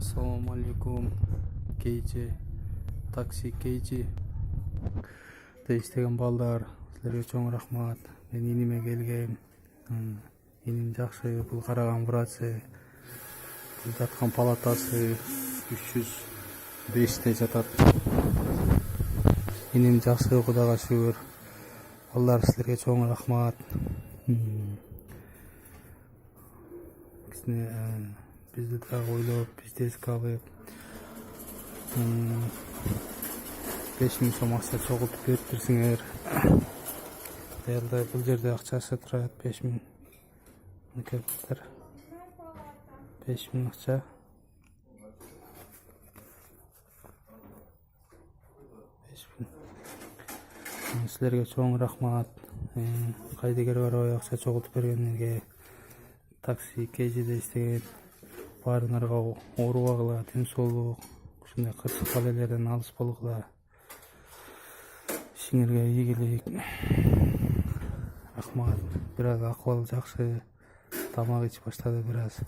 Assalamu alaikum. Кейчи, такси кейчи. Иштеген балдар, силерге чоң рахмат. Мен иниме келгем. Иним жакшы, бул караган врачы. Бул жаткан палатасы 305-те жатат. Иним жакшы, Кудайга шүгүр. Балдар, силерге чоң рахмат. Bizde dagы ойлоп, бизди эске алып 5000 сом акча чогултуп берип берсиңер. Даярдай бул жерде акчасы турат 5000. Мынакей 5000 акча. Силерге чоң рахмат. Кайдыгер барбай акча чогултуп бергениңерге. Такси кейжиде иштеген баарыңарга оорубагыла, ден соолук, ушундай кырсык балелерден алыс болгула. Ишиңерге ийгилик. Рахмат. Бир аз акыбал жакшы. Тамак ичип баштады бир аз.